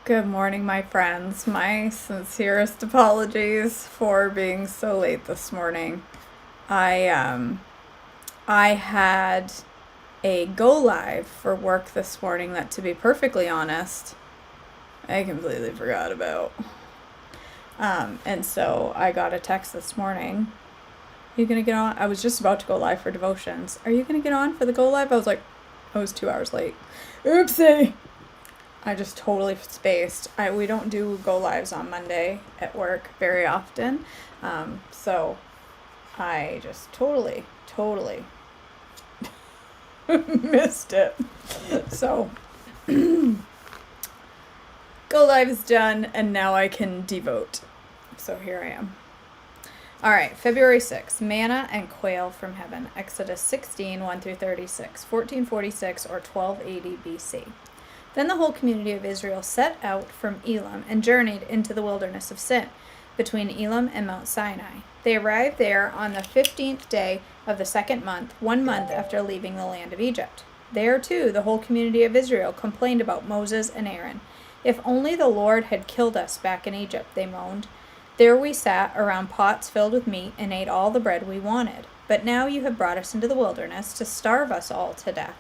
Good morning, my friends. My sincerest apologies for being so late this morning. I had a go live for work this morning that, to be perfectly honest, I completely forgot about. And so I got a text this morning. Are you gonna get on? I was just about to go live for devotions. Are you gonna get on for the go live? I was like, I was 2 hours late. Oopsie. I just totally spaced. We don't do go lives on Monday at work very often. So I just totally missed it. So go live is done and now I can devote. So here I am. All right, February 6th, manna and quail from heaven. Exodus 16, 1 through 36, 1446 or 1280 BC. Then the whole community of Israel set out from Elim and journeyed into the wilderness of Sin, between Elim and Mount Sinai. They arrived there on the 15th day of the second month, 1 month after leaving the land of Egypt. There, too, the whole community of Israel complained about Moses and Aaron. If only the Lord had killed us back in Egypt, they moaned. There we sat around pots filled with meat and ate all the bread we wanted. But now you have brought us into the wilderness to starve us all to death.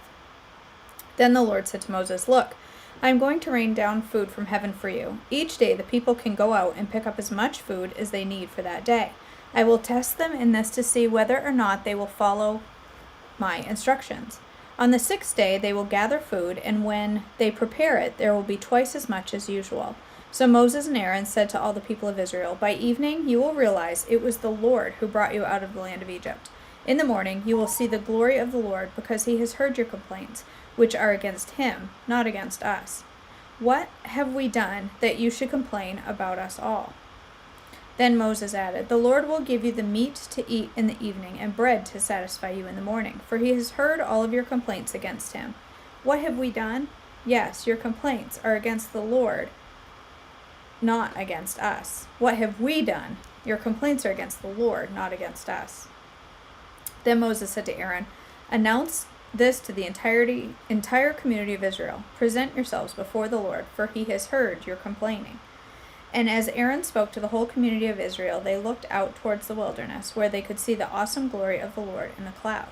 Then the Lord said to Moses, Look, I am going to rain down food from heaven for you. Each day the people can go out and pick up as much food as they need for that day. I will test them in this to see whether or not they will follow my instructions. On the 6th day they will gather food, and when they prepare it, there will be twice as much as usual. So Moses and Aaron said to all the people of Israel, By evening you will realize it was the Lord who brought you out of the land of Egypt. In the morning you will see the glory of the Lord, because he has heard your complaints, which are against him, not against us. What have we done that you should complain about us all? Then Moses added, The Lord will give you the meat to eat in the evening and bread to satisfy you in the morning, for he has heard all of your complaints against him. What have we done? Yes, your complaints are against the Lord, not against us. What have we done? Your complaints are against the Lord, not against us. Then Moses said to Aaron, Announce this to the entire community of Israel. Present yourselves before the Lord, for he has heard your complaining. And as Aaron spoke to the whole community of Israel, they looked out towards the wilderness, where they could see the awesome glory of the Lord in the cloud.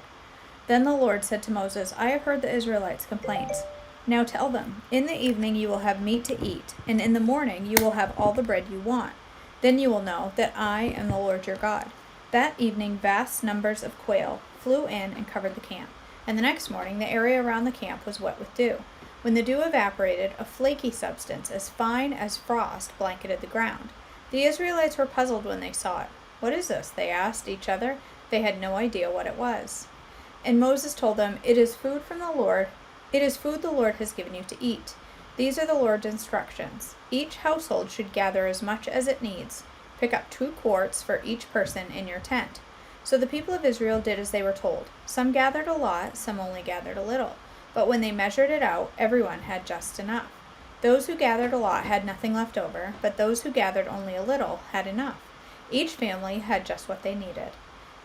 Then the Lord said to Moses, I have heard the Israelites' complaints. Now tell them, in the evening you will have meat to eat, and in the morning you will have all the bread you want. Then you will know that I am the Lord your God. That evening vast numbers of quail flew in and covered the camp, and the next morning the area around the camp was wet with dew. When the dew evaporated, a flaky substance as fine as frost blanketed the ground. The Israelites were puzzled when they saw it. What is this? They asked each other. They had no idea what it was. And Moses told them, It is food from the Lord. It is food the Lord has given you to eat. These are the Lord's instructions. Each household should gather as much as it needs. Pick up 2 quarts for each person in your tent. So the people of Israel did as they were told. Some gathered a lot, some only gathered a little. But when they measured it out, everyone had just enough. Those who gathered a lot had nothing left over, but those who gathered only a little had enough. Each family had just what they needed.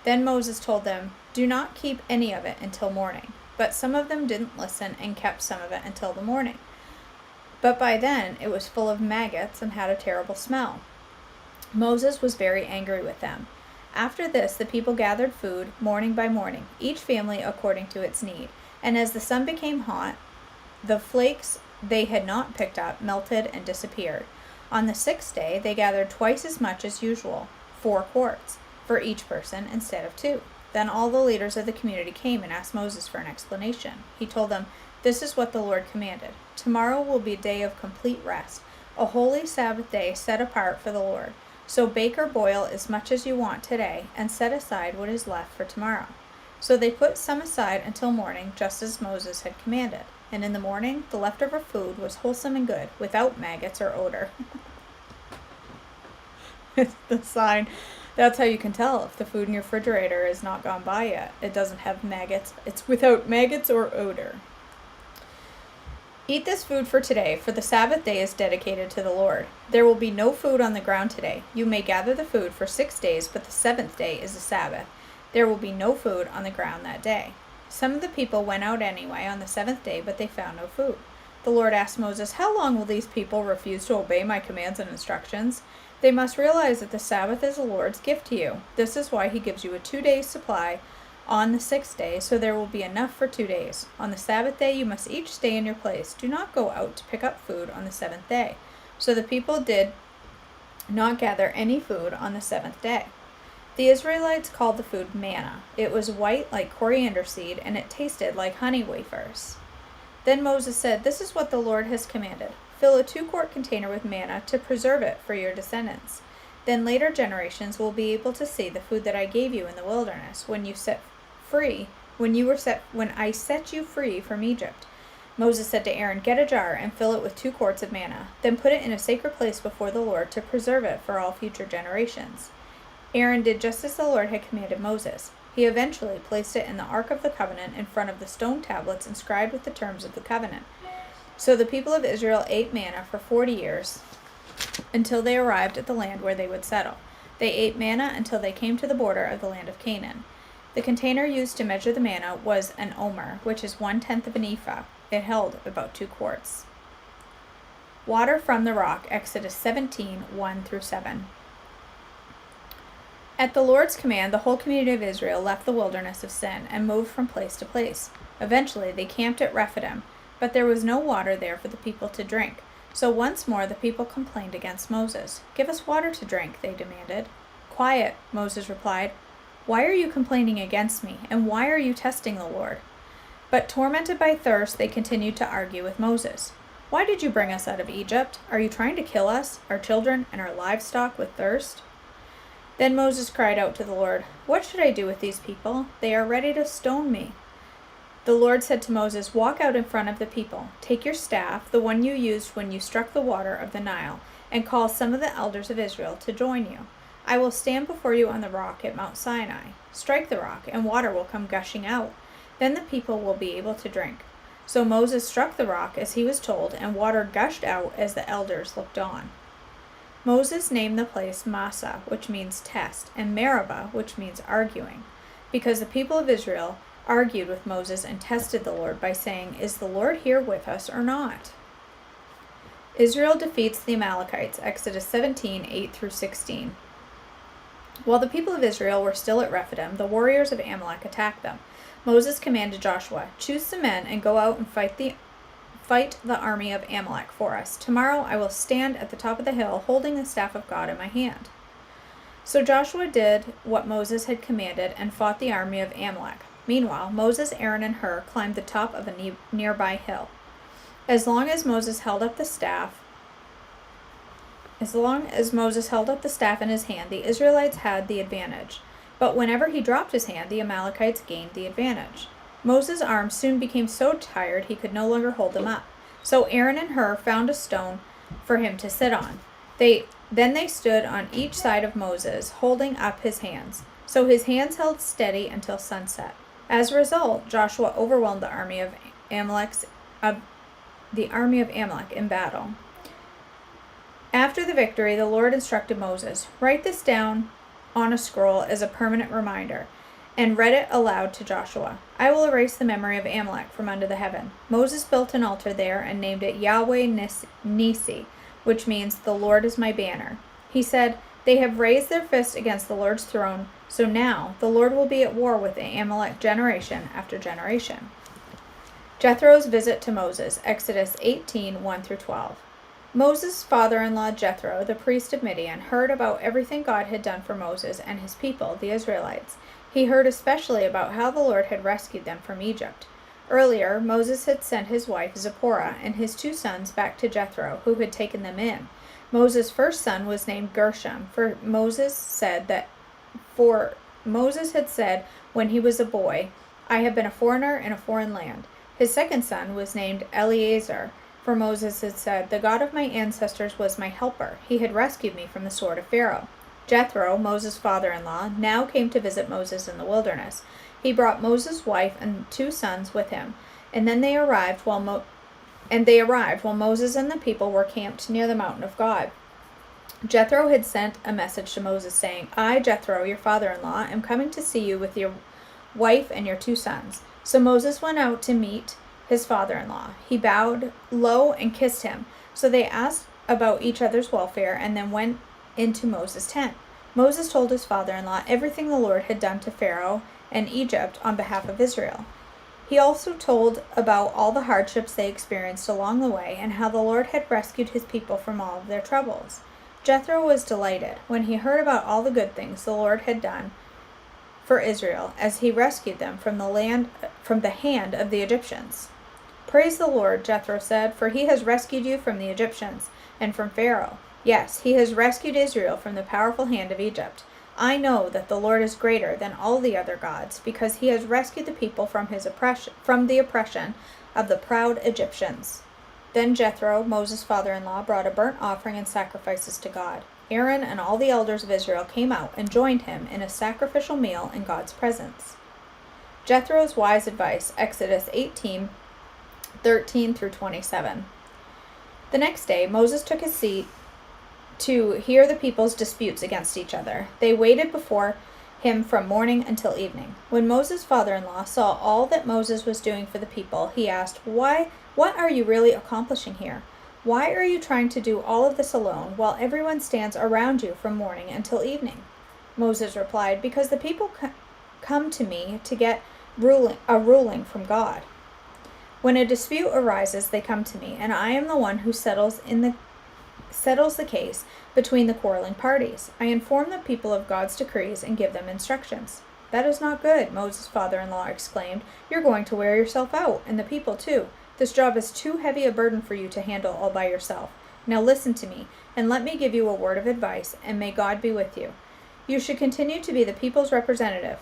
Then Moses told them, Do not keep any of it until morning. But some of them didn't listen and kept some of it until the morning. But by then it was full of maggots and had a terrible smell. Moses was very angry with them. After this the people gathered food morning by morning, each family according to its need. And as the sun became hot, the flakes they had not picked up melted and disappeared. On the 6th day they gathered twice as much as usual, 4 quarts, for each person instead of 2. Then all the leaders of the community came and asked Moses for an explanation. He told them, This is what the Lord commanded. Tomorrow will be a day of complete rest, a holy Sabbath day set apart for the Lord. So bake or boil as much as you want today, and set aside what is left for tomorrow. So they put some aside until morning, just as Moses had commanded. And in the morning, the leftover food was wholesome and good, without maggots or odor. It's the sign. That's how you can tell if the food in your refrigerator is not gone by yet. It doesn't have maggots. It's without maggots or odor. Eat this food for today, for the Sabbath day is dedicated to the Lord. There will be no food on the ground today. You may gather the food for 6 days, but the 7th day is a Sabbath. There will be no food on the ground that day. Some of the people went out anyway on the 7th day, but they found no food. The Lord asked Moses, "How long will these people refuse to obey my commands and instructions? They must realize that the Sabbath is the Lord's gift to you. This is why he gives you a 2-day supply on the 6th day, so there will be enough for 2 days. On the Sabbath day you must each stay in your place. Do not go out to pick up food on the 7th day." So the people did not gather any food on the 7th day. The Israelites called the food manna. It was white like coriander seed, and it tasted like honey wafers. Then Moses said, "This is what the Lord has commanded. Fill a 2-quart container with manna to preserve it for your descendants. Then later generations will be able to see the food that I gave you in the wilderness when I set you free from Egypt." Moses said to Aaron, "Get a jar and fill it with 2 quarts of manna. Then put it in a sacred place before the Lord to preserve it for all future generations." Aaron did just as the Lord had commanded Moses. He eventually placed it in the Ark of the Covenant in front of the stone tablets inscribed with the terms of the covenant. So the people of Israel ate manna for 40 years until they arrived at the land where they would settle. They ate manna until they came to the border of the land of Canaan. The container used to measure the manna was an omer, which is 1/10 of an ephah. It held about 2 quarts. Water from the rock, Exodus 17, 1-7. At the Lord's command, the whole community of Israel left the wilderness of Sin and moved from place to place. Eventually, they camped at Rephidim, but there was no water there for the people to drink. So once more the people complained against Moses. "Give us water to drink," they demanded. "Quiet," Moses replied. "Why are you complaining against me, and why are you testing the Lord?" But tormented by thirst, they continued to argue with Moses. "Why did you bring us out of Egypt? Are you trying to kill us, our children, and our livestock with thirst?" Then Moses cried out to the Lord, "What should I do with these people? They are ready to stone me." The Lord said to Moses, "Walk out in front of the people. Take your staff, the one you used when you struck the water of the Nile, and call some of the elders of Israel to join you. I will stand before you on the rock at Mount Sinai. Strike the rock, and water will come gushing out. Then the people will be able to drink." So Moses struck the rock as he was told, and water gushed out as the elders looked on. Moses named the place Massah, which means test, and Meribah, which means arguing, because the people of Israel argued with Moses and tested the Lord by saying, "Is the Lord here with us or not?" Israel defeats the Amalekites, Exodus 17, 8-16. While the people of Israel were still at Rephidim, the warriors of Amalek attacked them. Moses commanded Joshua, "Choose some men and go out and fight the army of Amalek for us. Tomorrow I will stand at the top of the hill holding the staff of God in my hand." So Joshua did what Moses had commanded and fought the army of Amalek. Meanwhile, Moses, Aaron, and Hur climbed the top of a nearby hill. As long as Moses held up the staff in his hand, the Israelites had the advantage. But whenever he dropped his hand, the Amalekites gained the advantage. Moses' arms soon became so tired he could no longer hold them up. So Aaron and Hur found a stone for him to sit on. Then they stood on each side of Moses, holding up his hands. So his hands held steady until sunset. As a result, Joshua overwhelmed the army of Amalek in battle. After the victory, the Lord instructed Moses, "Write this down on a scroll as a permanent reminder, and read it aloud to Joshua. I will erase the memory of Amalek from under the heaven." Moses built an altar there and named it Yahweh Nissi, which means "the Lord is my banner." He said, "They have raised their fist against the Lord's throne, so now the Lord will be at war with the Amalek generation after generation." Jethro's visit to Moses, Exodus 18, 1-12. Moses' father-in-law Jethro, the priest of Midian, heard about everything God had done for Moses and his people, the Israelites. He heard especially about how the Lord had rescued them from Egypt. Earlier, Moses had sent his wife Zipporah and his 2 sons back to Jethro, who had taken them in. Moses' first son was named Gershom, for Moses had said when he was a boy, "I have been a foreigner in a foreign land." His second son was named Eleazar, for Moses had said, "The God of my ancestors was my helper. He had rescued me from the sword of Pharaoh." Jethro, Moses' father-in-law, now came to visit Moses in the wilderness. He brought Moses' wife and 2 sons with him, and they arrived while Moses and the people were camped near the mountain of God. Jethro had sent a message to Moses saying, "I, Jethro, your father-in-law, am coming to see you with your wife and your 2 sons." So Moses went out to meet his father-in-law. He bowed low and kissed him. So they asked about each other's welfare and then went into Moses' tent. Moses told his father-in-law everything the Lord had done to Pharaoh and Egypt on behalf of Israel. He also told about all the hardships they experienced along the way and how the Lord had rescued his people from all of their troubles. Jethro was delighted when he heard about all the good things the Lord had done for Israel as he rescued them from the hand of the Egyptians. "Praise the Lord," Jethro said, "for he has rescued you from the Egyptians and from Pharaoh. Yes, he has rescued Israel from the powerful hand of Egypt. I know that the Lord is greater than all the other gods, because he has rescued the people from the oppression of the proud Egyptians." Then Jethro, Moses' father-in-law, brought a burnt offering and sacrifices to God. Aaron and all the elders of Israel came out and joined him in a sacrificial meal in God's presence. Jethro's wise advice, Exodus 18:13 through 27. The next day, Moses took his seat to hear the people's disputes against each other. They waited before him from morning until evening. When Moses' father-in-law saw all that Moses was doing for the people, he asked, "What are you really accomplishing here? Why are you trying to do all of this alone while everyone stands around you from morning until evening?" Moses replied, "Because the people come to me to get a ruling from God. When a dispute arises, they come to me, and I am the one who settles the case between the quarreling parties. I inform the people of God's decrees and give them instructions." "That is not good," Moses' father-in-law exclaimed. "You're going to wear yourself out, and the people too. This job is too heavy a burden for you to handle all by yourself. Now listen to me, and let me give you a word of advice, and may God be with you. You should continue to be the people's representative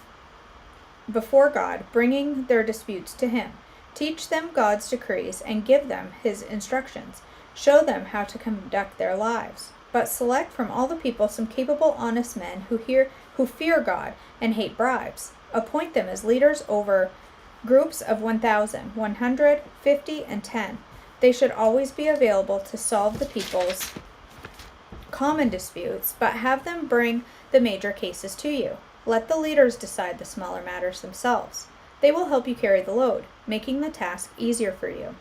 before God, bringing their disputes to him. Teach them God's decrees and give them his instructions. Show them how to conduct their lives. But select from all the people some capable, honest men who fear God and hate bribes. Appoint them as leaders over groups of 1,000, 100, 50, and 10. They should always be available to solve the people's common disputes, but have them bring the major cases to you. Let the leaders decide the smaller matters themselves. They will help you carry the load, making the task easier for you.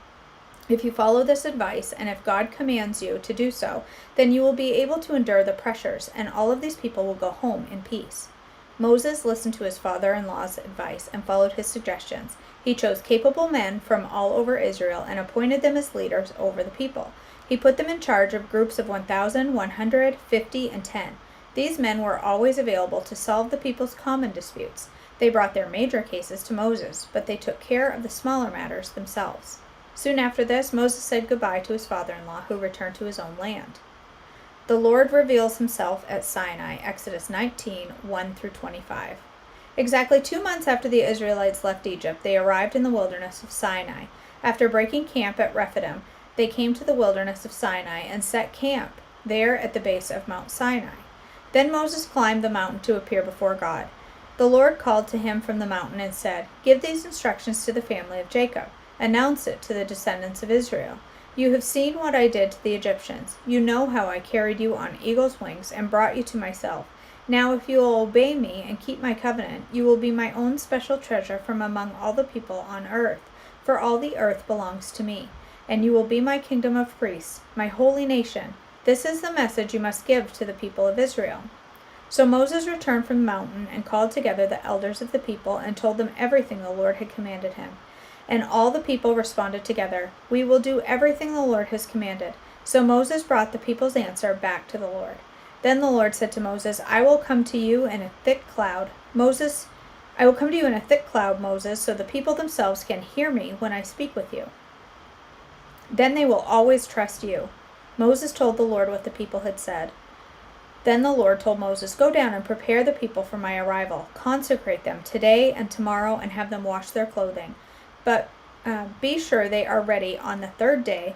If you follow this advice, and if God commands you to do so, then you will be able to endure the pressures, and all of these people will go home in peace." Moses listened to his father-in-law's advice and followed his suggestions. He chose capable men from all over Israel and appointed them as leaders over the people. He put them in charge of groups of 1,000, 100, 50, and 10. These men were always available to solve the people's common disputes. They brought their major cases to Moses, but they took care of the smaller matters themselves. Soon after this, Moses said goodbye to his father-in-law, who returned to his own land. The Lord reveals himself at Sinai, Exodus 19:1 through 25. Exactly 2 months after the Israelites left Egypt, they arrived in the wilderness of Sinai. After breaking camp at Rephidim, they came to the wilderness of Sinai and set camp there at the base of Mount Sinai. Then Moses climbed the mountain to appear before God. The Lord called to him from the mountain and said, "Give these instructions to the family of Jacob. Announce it to the descendants of Israel. You have seen what I did to the Egyptians. You know how I carried you on eagle's wings and brought you to myself. Now if you will obey me and keep my covenant, you will be my own special treasure from among all the people on earth, for all the earth belongs to me. And you will be my kingdom of priests, my holy nation. This is the message you must give to the people of Israel." So Moses returned from the mountain and called together the elders of the people and told them everything the Lord had commanded him. And all the people responded together, "We will do everything the Lord has commanded." So Moses brought the people's answer back to the Lord. Then the Lord said to Moses, I will come to you in a thick cloud, Moses, so the people themselves can hear me when I speak with you. Then they will always trust you." Moses told the Lord what the people had said. Then the Lord told Moses, "Go down and prepare the people for my arrival. Consecrate them today and tomorrow and have them wash their clothing. But be sure they are ready on the third day,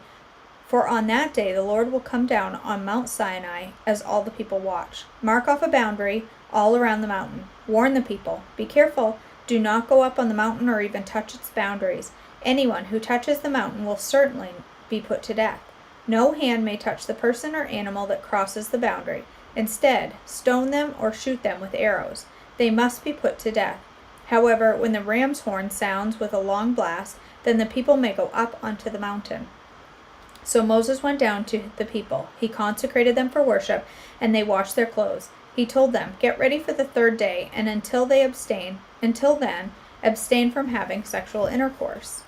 for on that day the Lord will come down on Mount Sinai as all the people watch. Mark off a boundary all around the mountain. Warn the people. Be careful. Do not go up on the mountain or even touch its boundaries. Anyone who touches the mountain will certainly be put to death. No hand may touch the person or animal that crosses the boundary. Instead, stone them or shoot them with arrows. They must be put to death. However, when the ram's horn sounds with a long blast, then the people may go up onto the mountain." So Moses went down to the people. He consecrated them for worship, and they washed their clothes. He told them, "Get ready for the third day, and until then, abstain from having sexual intercourse."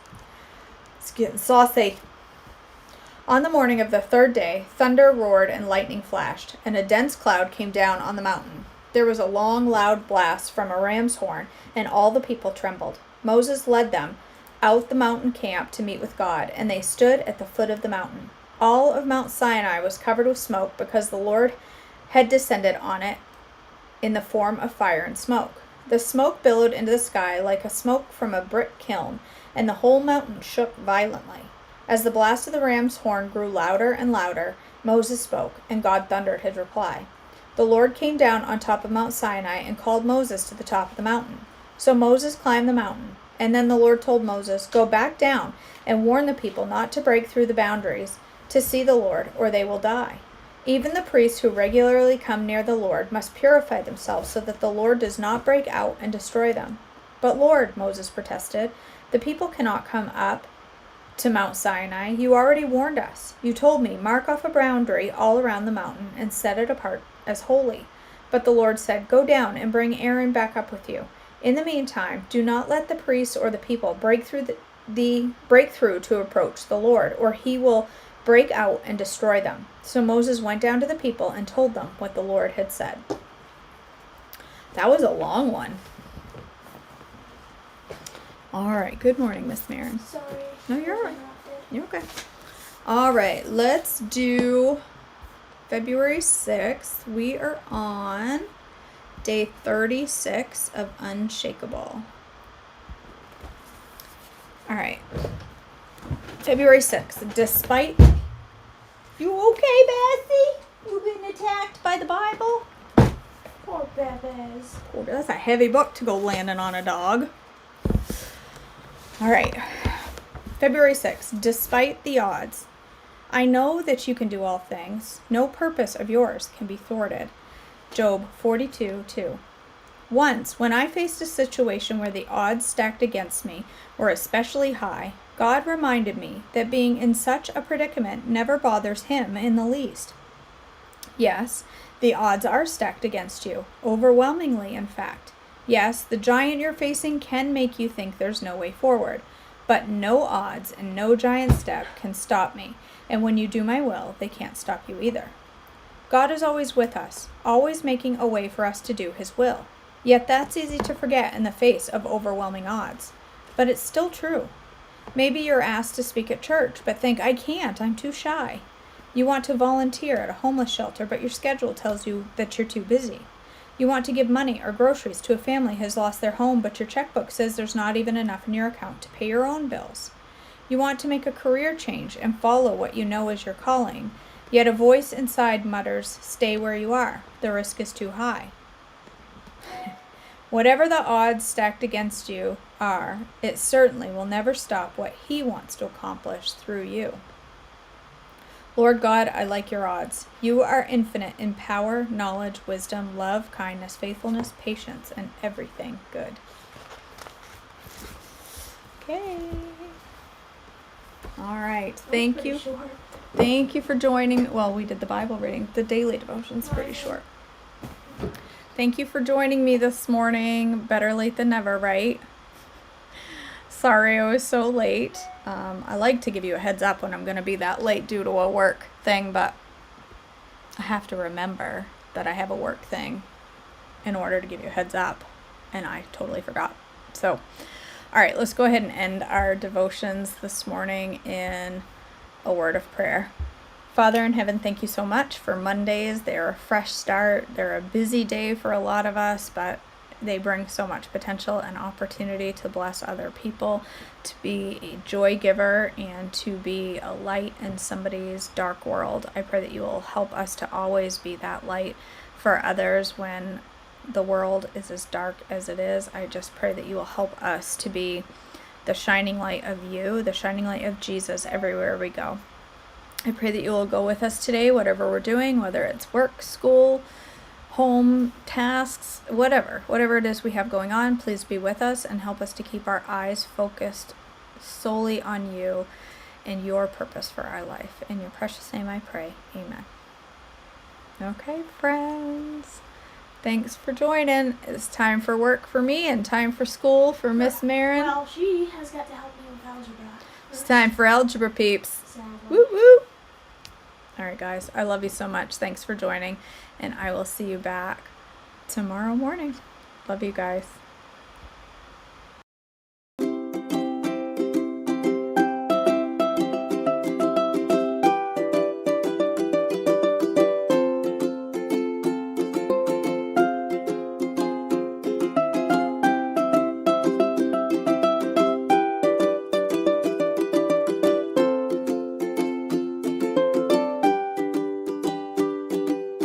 It's getting saucy. On the morning of the third day, thunder roared and lightning flashed, and a dense cloud came down on the mountain. There was a long, loud blast from a ram's horn, and all the people trembled. Moses led them out the mountain camp to meet with God, and they stood at the foot of the mountain. All of Mount Sinai was covered with smoke because the Lord had descended on it in the form of fire and smoke. The smoke billowed into the sky like a smoke from a brick kiln, and the whole mountain shook violently. As the blast of the ram's horn grew louder and louder, Moses spoke, and God thundered his reply. The Lord came down on top of Mount Sinai and called Moses to the top of the mountain. So Moses climbed the mountain, and then the Lord told Moses, "Go back down and warn the people not to break through the boundaries to see the Lord, or they will die. Even the priests who regularly come near the Lord must purify themselves so that the Lord does not break out and destroy them." "But Lord," Moses protested, "the people cannot come up to Mount Sinai. You already warned us. You told me, 'Mark off a boundary all around the mountain and set it apart as holy.'" But the Lord said, "Go down and bring Aaron back up with you. In the meantime, do not let the priests or the people break through to approach the Lord, or he will break out and destroy them." So Moses went down to the people and told them what the Lord had said. That was a long one. All right. Good morning, Miss Marin. Sorry. No, you're all right. You're okay. All right. Let's do February 6th. We are on day 36 of Unshakable. All right. February 6th. Despite... You okay, Bessie? You been attacked by the Bible? Poor Bebes. Oh, that's a heavy book to go landing on a dog. All right. February 6th. Despite the odds. I know that you can do all things. No purpose of yours can be thwarted. Job 42:2. Once, when I faced a situation where the odds stacked against me were especially high, God reminded me that being in such a predicament never bothers him in the least. Yes, the odds are stacked against you, overwhelmingly in fact. Yes, the giant you're facing can make you think there's no way forward, but no odds and no giant step can stop me, and when you do my will, they can't stop you either. God is always with us, always making a way for us to do his will. Yet that's easy to forget in the face of overwhelming odds. But it's still true. Maybe you're asked to speak at church, but think, "I can't, I'm too shy." You want to volunteer at a homeless shelter, but your schedule tells you that you're too busy. You want to give money or groceries to a family who has lost their home, but your checkbook says there's not even enough in your account to pay your own bills. You want to make a career change and follow what you know is your calling, yet a voice inside mutters, "Stay where you are. The risk is too high." Whatever the odds stacked against you are, it certainly will never stop what he wants to accomplish through you. Lord God, I like your odds. You are infinite in power, knowledge, wisdom, love, kindness, faithfulness, patience, and everything good. Okay. All right. Thank you. Short. Thank you for joining. Well, we did the Bible reading. The daily devotion's pretty short. Thank you for joining me this morning. Better late than never, right? Sorry I was so late. I like to give you a heads up when I'm going to be that late due to a work thing, but I have to remember that I have a work thing in order to give you a heads up, and I totally forgot. So, all right, let's go ahead and end our devotions this morning in a word of prayer. Father in heaven, thank you so much for Mondays. They're a fresh start. They're a busy day for a lot of us, but they bring so much potential and opportunity to bless other people, to be a joy giver, and to be a light in somebody's dark world. I pray that you will help us to always be that light for others when the world is as dark as it is. I just pray that you will help us to be the shining light of you, the shining light of Jesus everywhere we go. I pray that you will go with us today, whatever we're doing, whether it's work, school, home tasks, whatever it is we have going on, please be with us and help us to keep our eyes focused solely on you and your purpose for our life. In your precious name I pray. Amen. Okay, friends. Thanks for joining. It's time for work for me and time for school for Miss Marin. Well, she has got to help me with algebra. It's time for algebra, peeps. Sadly. Woo woo. All right, guys. I love you so much. Thanks for joining, and I will see you back tomorrow morning. Love you guys.